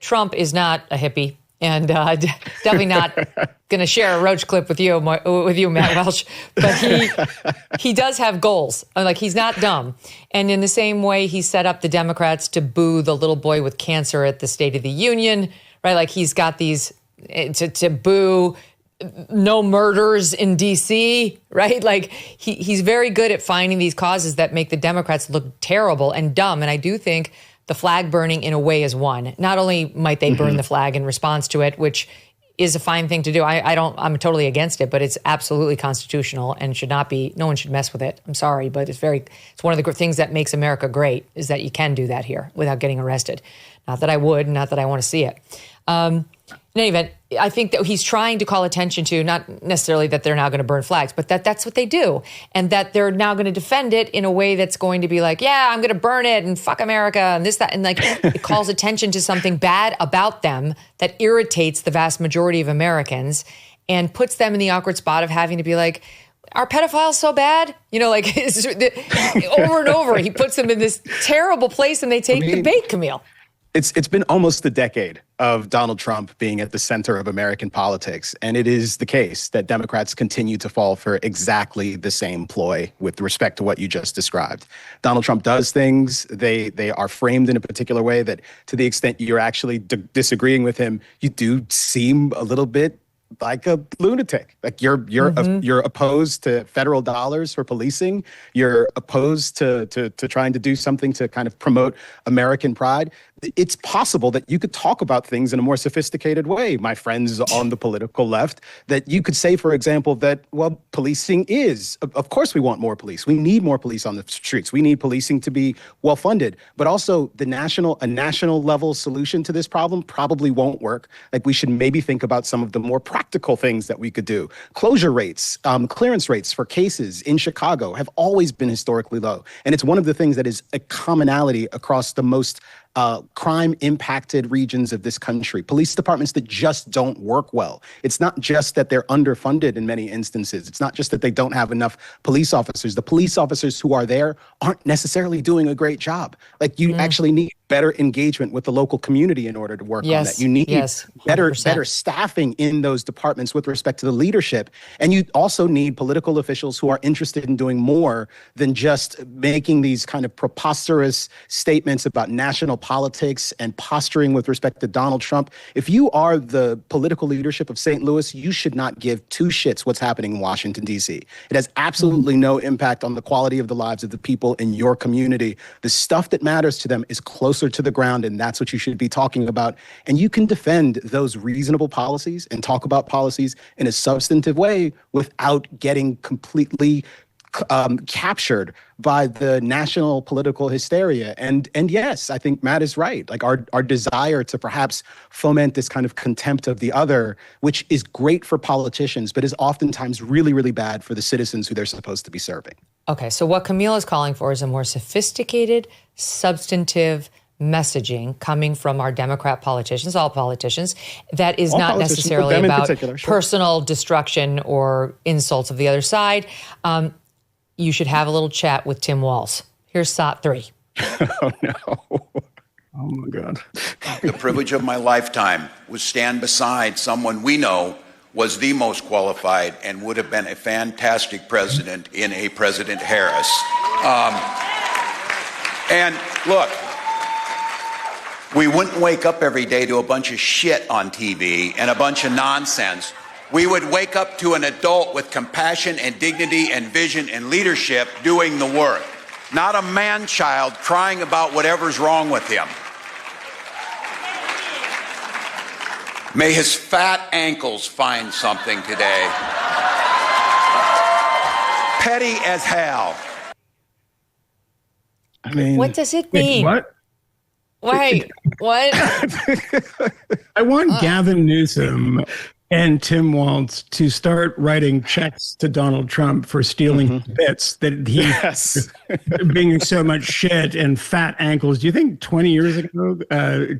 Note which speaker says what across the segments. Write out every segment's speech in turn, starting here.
Speaker 1: Trump is not a hippie. And definitely not going to share a roach clip with you, Matt Welch. But he does have goals. Like, he's not dumb. And in the same way, he set up the Democrats to boo the little boy with cancer at the State of the Union, right? Like, he's got these to boo no murders in D.C., right? Like, he's very good at finding these causes that make the Democrats look terrible and dumb. And I do think the flag burning in a way is one. Not only might they burn the flag in response to it, which is a fine thing to do. I'm totally against it, but it's absolutely constitutional and should not be, no one should mess with it. I'm sorry, but it's one of the things that makes America great is that you can do that here without getting arrested. Not that I would, not that I want to see it. In any event, I think that he's trying to call attention to, not necessarily that they're now going to burn flags, but that's what they do. And that they're now going to defend it in a way that's going to be like, yeah, I'm going to burn it and fuck America and this, that. And like, it calls attention to something bad about them that irritates the vast majority of Americans and puts them in the awkward spot of having to be like, are pedophiles so bad? You know, like over and over, he puts them in this terrible place and they take the bait, Kmele.
Speaker 2: It's been almost a decade of Donald Trump being at the center of American politics. And it is the case that Democrats continue to fall for exactly the same ploy with respect to what you just described. Donald Trump does things. They are framed in a particular way that to the extent you're actually disagreeing with him, you do seem a little bit like a lunatic. Like you're opposed to federal dollars for policing. You're opposed to trying to do something to kind of promote American pride. It's possible that you could talk about things in a more sophisticated way, my friends on the political left, that you could say, for example, that, well, policing is, of course we want more police. We need more police on the streets. We need policing to be well funded, but also a national level solution to this problem probably won't work. Like, we should maybe think about some of the more practical things that we could do. Closure rates, clearance rates for cases in Chicago have always been historically low. And it's one of the things that is a commonality across the most crime-impacted regions of this country, police departments that just don't work well. It's not just that they're underfunded in many instances. It's not just that they don't have enough police officers. The police officers who are there aren't necessarily doing a great job. Like, you actually need better engagement with the local community in order to work on that. You need better staffing in those departments with respect to the leadership. And you also need political officials who are interested in doing more than just making these kind of preposterous statements about national politics and posturing with respect to Donald Trump. If you are the political leadership of St. Louis, you should not give two shits what's happening in Washington, D.C. It has absolutely no impact on the quality of the lives of the people in your community. The stuff that matters to them is closer to the ground, and that's what you should be talking about. And you can defend those reasonable policies and talk about policies in a substantive way without getting completely captured by the national political hysteria. And yes, I think Matt is right. Like, our desire to perhaps foment this kind of contempt of the other, which is great for politicians, but is oftentimes really, really bad for the citizens who they're supposed to be serving. Okay, so what Kmele is calling for is a more sophisticated, substantive messaging coming from our Democrat politicians, all politicians, that is not necessarily about personal destruction or insults of the other side. You should have a little chat with Tim Walz. Here's SOT 3. Oh, no. Oh, my God.
Speaker 3: The privilege of my lifetime was stand beside someone we know was the most qualified and would have been a fantastic president in a President Harris. And look, we wouldn't wake up every day to a bunch of shit on TV and a bunch of nonsense. We would wake up to an adult with compassion and dignity and vision and leadership doing the work, not a man-child crying about whatever's wrong with him. May his fat ankles find something today. Petty as hell.
Speaker 2: I mean,
Speaker 1: what does it mean?
Speaker 4: What?
Speaker 1: Wait, what?
Speaker 4: I want Gavin Newsom and Tim Walz to start writing checks to Donald Trump for stealing bits that he being so much shit and fat ankles. Do you think 20 years ago,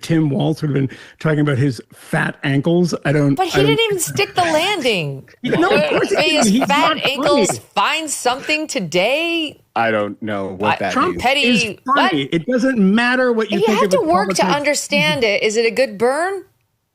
Speaker 4: Tim Walz would have been talking about his fat ankles?
Speaker 1: But he didn't even stick the landing.
Speaker 4: No, of course
Speaker 1: his fat ankles find something today.
Speaker 2: I don't know what that
Speaker 4: Trump
Speaker 2: means.
Speaker 1: Petty.
Speaker 4: is funny. It doesn't matter what you think.
Speaker 1: You have
Speaker 4: of
Speaker 1: to work to
Speaker 4: politics.
Speaker 1: understand it. Is it a good burn?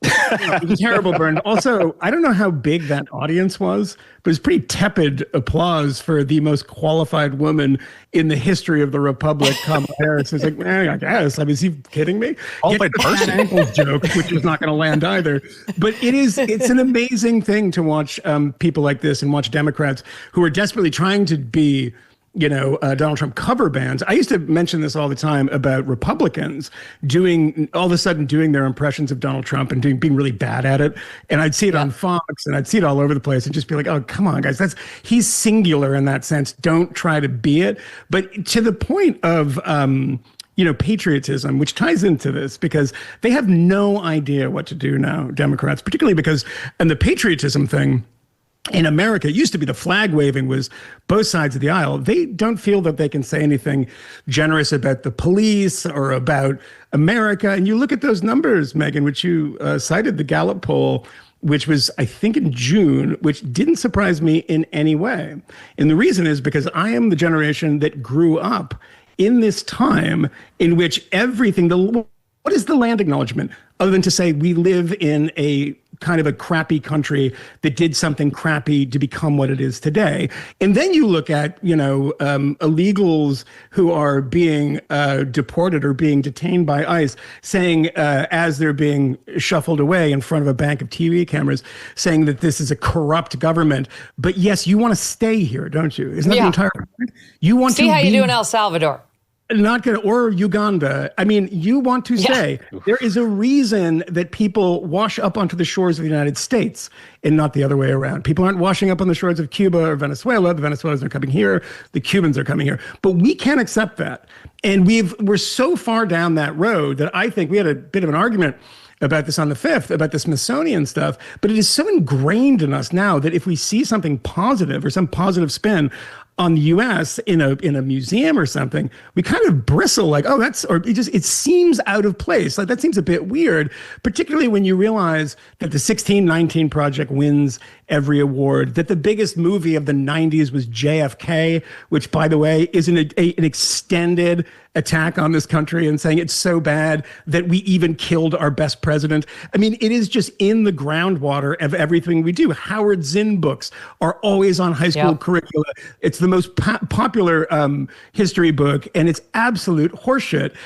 Speaker 4: It was a terrible burn. Also, I don't know how big that audience was, but it's pretty tepid applause for the most qualified woman in the history of the Republic, Kamala Harris. It's like, I guess. I mean, is he kidding me?
Speaker 5: Qualified person.
Speaker 4: Ankles joke, which is not going to land either. But it's an amazing thing to watch people like this and watch Democrats who are desperately trying to be Donald Trump cover bands. I used to mention this all the time about Republicans all of a sudden doing their impressions of Donald Trump and being really bad at it. And I'd see it on Fox and I'd see it all over the place and just be like, oh, come on, guys. He's singular in that sense. Don't try to be it. But to the point of, patriotism, which ties into this because they have no idea what to do now, Democrats, particularly because, and the patriotism thing, in America, it used to be the flag waving was both sides of the aisle. They don't feel that they can say anything generous about the police or about America. And you look at those numbers, Megyn, which you cited, the Gallup poll, which was, I think, in June, which didn't surprise me in any way. And the reason is because I am the generation that grew up in this time in which everything, what is the land acknowledgement other than to say we live in a kind of a crappy country that did something crappy to become what it is today. And then you look at, illegals who are being deported or being detained by ICE saying, as they're being shuffled away in front of a bank of TV cameras, saying that this is a corrupt government. But yes, you want to stay here, don't you? Isn't that the entire point? You want
Speaker 1: See
Speaker 4: to
Speaker 1: how you do in El Salvador.
Speaker 4: Not going to, or Uganda. I mean, you want to say there is a reason that people wash up onto the shores of the United States and not the other way around. People aren't washing up on the shores of Cuba or Venezuela. The Venezuelans are coming here. The Cubans are coming here. But we can't accept that. And we're so far down that road that I think we had a bit of an argument about this on the 5th, about the Smithsonian stuff, but it is so ingrained in us now that if we see something positive or some positive spin on the U.S. in a museum or something, we kind of bristle like, oh, it seems out of place. Like that seems a bit weird, particularly when you realize that the 1619 Project wins every award, that the biggest movie of the 90s was JFK, which, by the way, is an extended attack on this country and saying it's so bad that we even killed our best president. I mean, it is just in the groundwater of everything we do. Howard Zinn books are always on high school curricula. It's the most popular history book, and it's absolute horseshit.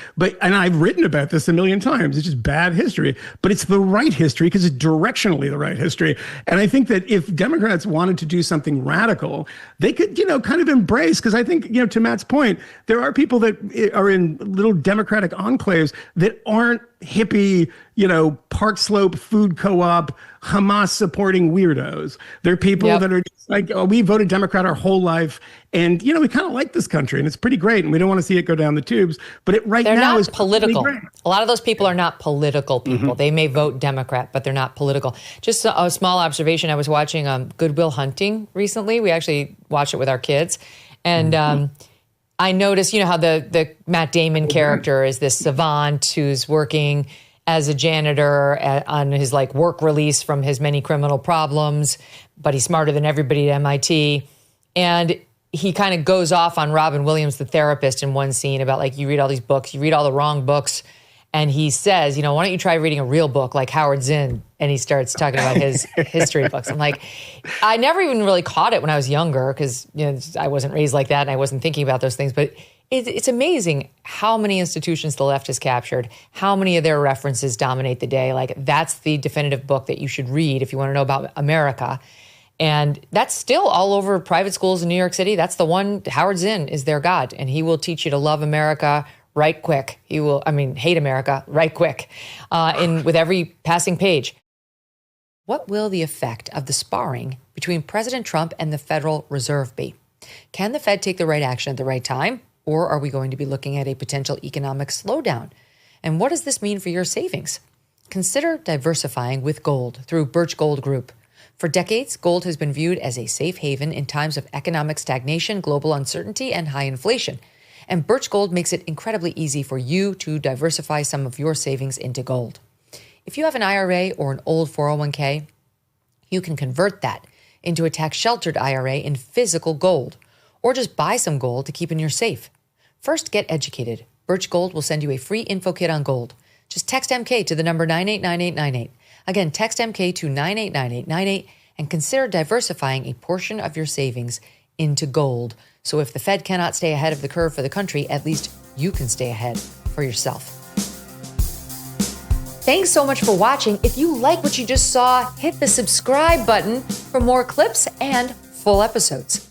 Speaker 4: And I've written about this a million times. It's just bad history, but it's the right history because it's directionally the right history. And I think that if Democrats wanted to do something radical, they could, kind of embrace, because I think, to Matt's point, there are people that are in little Democratic enclaves that aren't hippie, Park Slope food co-op, Hamas supporting weirdos. They're people that are just like, oh, we voted Democrat our whole life. And, we kind of like this country and it's pretty great. And we don't want to see it go down the tubes. But they're now is
Speaker 1: political. A lot of those people are not political people. They may vote Democrat, but they're not political. Just a small observation. I was watching Good Will Hunting recently. We actually watched it with our kids. And I noticed, how the Matt Damon character is this savant who's working as a janitor on his work release from his many criminal problems, but he's smarter than everybody at MIT. And he kind of goes off on Robin Williams, the therapist, in one scene about you read all these books, you read all the wrong books. And he says, why don't you try reading a real book like Howard Zinn? And he starts talking about his history books. I'm like, I never even really caught it when I was younger because I wasn't raised like that and I wasn't thinking about those things. But it's amazing how many institutions the left has captured, how many of their references dominate the day. That's the definitive book that you should read if you want to know about America. And that's still all over private schools in New York City. That's the one. Howard Zinn is their God, and he will teach you to love America right quick. He will, hate America right quick with every passing page. What will the effect of the sparring between President Trump and the Federal Reserve be? Can the Fed take the right action at the right time? Or are we going to be looking at a potential economic slowdown? And what does this mean for your savings? Consider diversifying with gold through Birch Gold Group. For decades, gold has been viewed as a safe haven in times of economic stagnation, global uncertainty, and high inflation. And Birch Gold makes it incredibly easy for you to diversify some of your savings into gold. If you have an IRA or an old 401k, you can convert that into a tax-sheltered IRA in physical gold. or just buy some gold to keep in your safe. First, get educated. Birch Gold will send you a free info kit on gold. Just text MK to the number 989898. Again, text MK to 989898 and consider diversifying a portion of your savings into gold. So if the Fed cannot stay ahead of the curve for the country, at least you can stay ahead for yourself. Thanks so much for watching. If you like what you just saw, hit the subscribe button for more clips and full episodes.